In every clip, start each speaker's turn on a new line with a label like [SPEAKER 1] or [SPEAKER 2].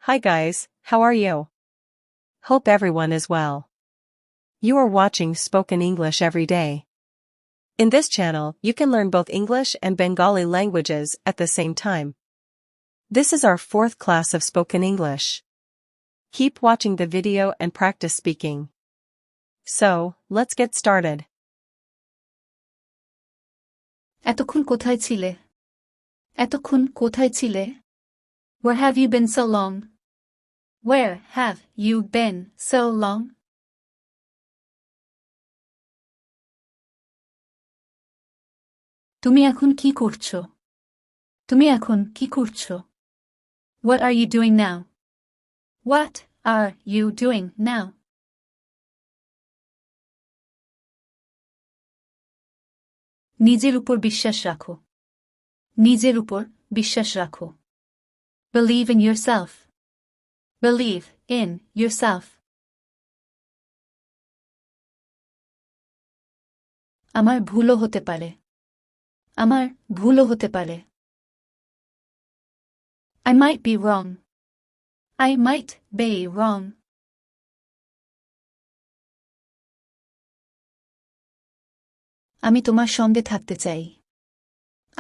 [SPEAKER 1] Hi guys, how are you? Hope everyone is well. You are watching Spoken English every day. In this channel, you can learn both English and Bengali languages at the same time. This is our fourth class of Spoken English. Keep watching the video and practice speaking. So, let's get started.
[SPEAKER 2] এতক্ষণ কোথায় ছিলে? এতক্ষণ কোথায় ছিলে? Where have you been so long? Where have you been so long? তুমি এখন কি করছো? তুমি এখন কি করছো? What are you doing now? What are you doing now? নিজের উপর বিশ্বাস রাখো। নিজের উপর বিশ্বাস রাখো। Believe in yourself. Believe in yourself. আমার ভুলও হতে পারে। আমার ভুলও হতে পারে। I might be wrong. I might be wrong. আমি তোমার সঙ্গে থাকতে চাই।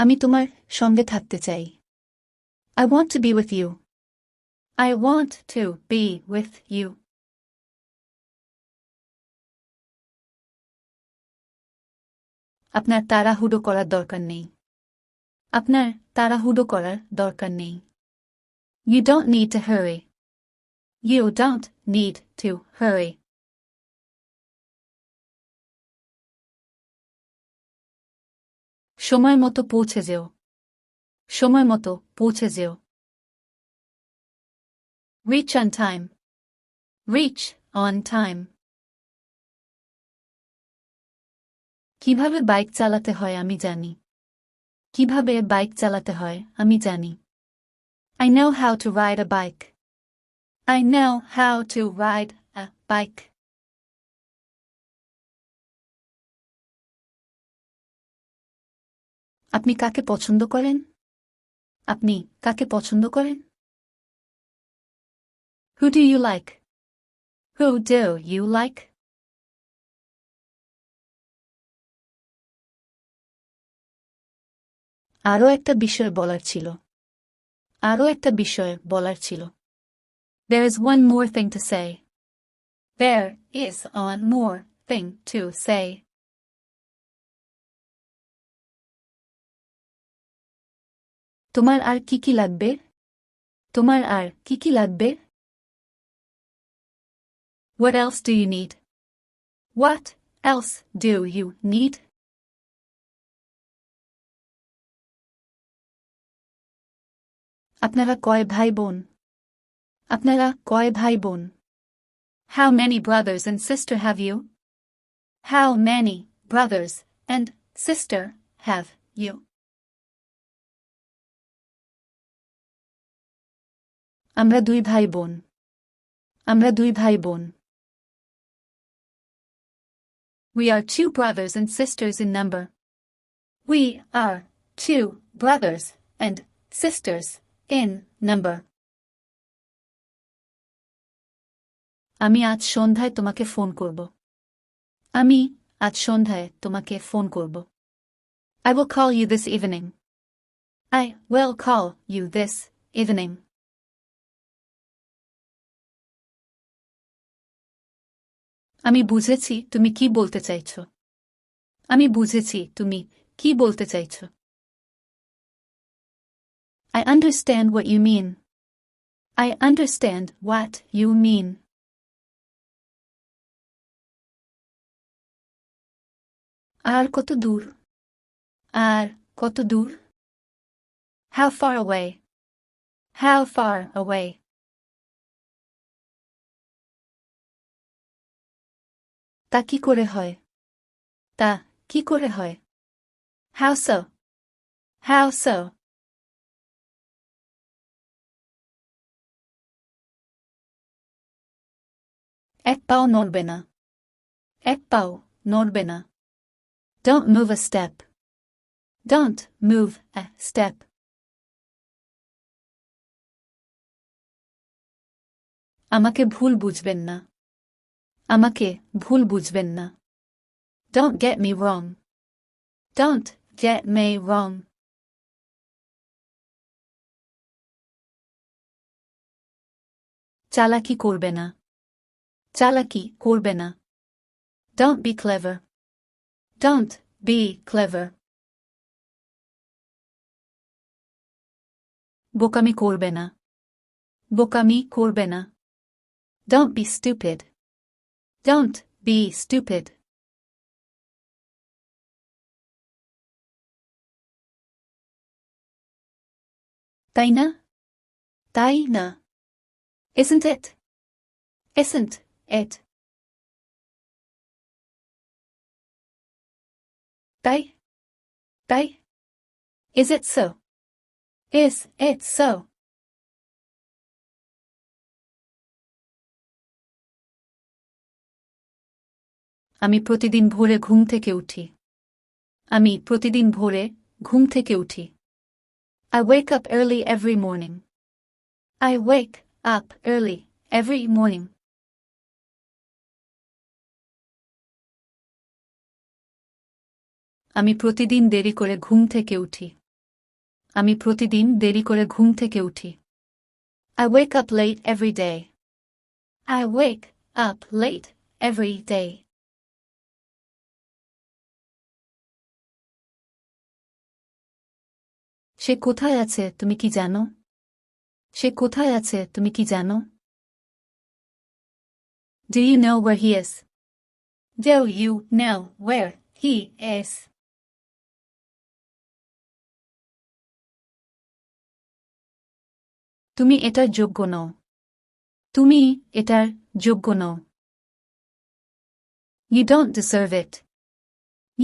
[SPEAKER 2] আমি তোমার সঙ্গে থাকতে চাই। I want to be with you. I want to be with you. আপনার তাড়াহুড়ো করার দরকার নেই। আপনার তাড়াহুড়ো করার দরকার নেই। You don't need to hurry. You don't need to hurry. সময় মতো পৌঁছে যেও। সময় মতো পৌঁছে যেও। Reach on time. Reach on time. কিভাবে বাইক চালাতে হয় আমি জানি। কিভাবে বাইক চালাতে হয় আমি জানি। I know how to ride a bike. I know how to ride a bike. আপনি কাকে পছন্দ করেন? আপনি কাকে পছন্দ করেন? Who do you like? Who do you like? আরও একটা বিষয় বলার ছিল। আরও একটা বিষয় বলার ছিল। There is one more thing to say. There is one more thing to say. তোমার আর কি কি লাগবে? তোমার আর কি কি লাগবে? What else do you need? What else do you need? আপনারা কয় ভাই বোন? আপনারা কয় ভাই বোন? How many brothers and sister have you? How many brothers and sister have you? আমরা দুই ভাই বোন। আমরা দুই ভাই বোন। We are two brothers and sisters in number. We are two brothers and sisters in number. আমি আজ সন্ধ্যায় তোমাকে ফোন করব। আমি আজ সন্ধ্যায় তোমাকে ফোন করব। I will call you this evening. I will call you this evening. আমি বুঝেছি তুমি কি বলতে চাইছো। আমি বুঝেছি তুমি কি বলতে চাইছো। I understand what you mean. I understand what you mean. আর কত দূর? আর কত দূর? How far away? How far away? তা কি করে হয়? তা কি করে হয়? How so? How so? এক পাও নড়বে না। এক পাও নড়বে না। Don't move a step. Don't move a step. আমাকে ভুল বুঝবেন না। আমাকে ভুল বুঝবেন না। Don't get me wrong. Don't get me wrong. চালাকি করবে না। চালাকি করবে না। Don't be clever. Don't be clever. বোকামি করবে না। বোকামি করবে না। Don't be stupid. Don't be stupid. তাই না? তাই না? Isn't it? Isn't it? তাই? তাই? Is it so? Is it so? আমি প্রতিদিন ভোরে ঘুম থেকে উঠি। আমি প্রতিদিন ভোরে ঘুম থেকে উঠি। I wake up early every morning. I wake up early every morning. আমি প্রতিদিন দেরি করে ঘুম থেকে উঠি। আমি প্রতিদিন দেরি করে ঘুম থেকে উঠি। I wake up late every day. I wake up late every day. সে কোথায় আছে তুমি কি জানো? সে কোথায় আছে তুমি কি জানো? Do you know where he is? Do you know where he is? তুমি এটার যোগ্য নও। তুমি এটার যোগ্য নও। You don't deserve it.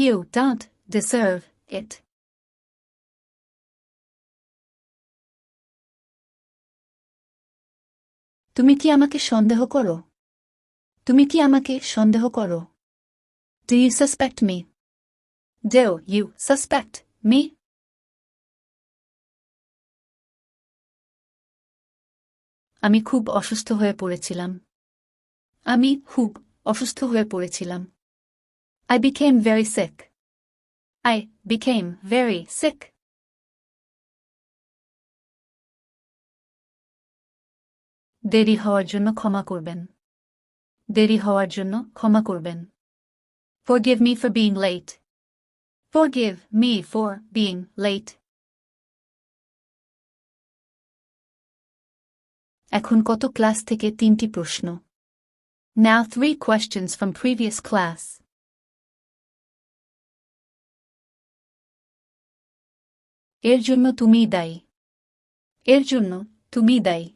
[SPEAKER 2] You don't deserve it. তুমি কি আমাকে সন্দেহ করো? তুমি কি আমাকে সন্দেহ করো? Do you suspect me? Do you suspect me? আমি খুব অসুস্থ হয়ে পড়েছিলাম। আমি খুব অসুস্থ হয়ে পড়েছিলাম। I became very sick. I became very sick. দেরি হওয়ার জন্য ক্ষমা করবেন। দেরি হওয়ার জন্য ক্ষমা করবেন। Forgive me for being late. Forgive me for being late. এখন কত ক্লাস থেকে 3টি প্রশ্ন। Now 3 questions from previous class. এর জন্য তুমিই দায়ী। এর জন্য তুমি দায়ী।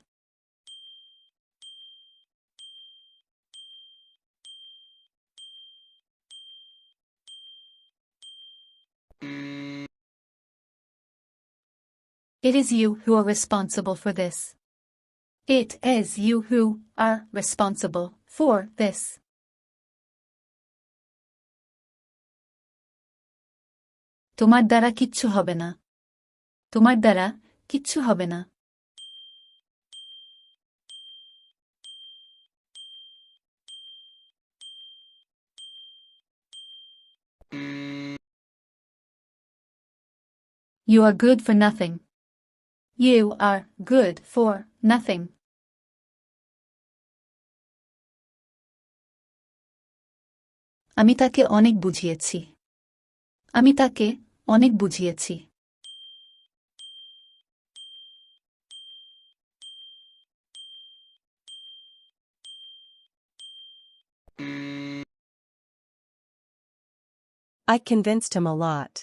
[SPEAKER 2] It is you who are responsible for this. It is you who are responsible for this. তোমার দ্বারা কিচ্ছু হবে না। তোমার দ্বারা কিচ্ছু হবে না। You are good for nothing. You are good for nothing. আমি তাকে অনেক বুঝিয়েছি। আমি তাকে অনেক বুঝিয়েছি।
[SPEAKER 1] I convinced him a lot.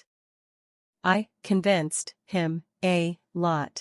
[SPEAKER 1] I convinced him a lot.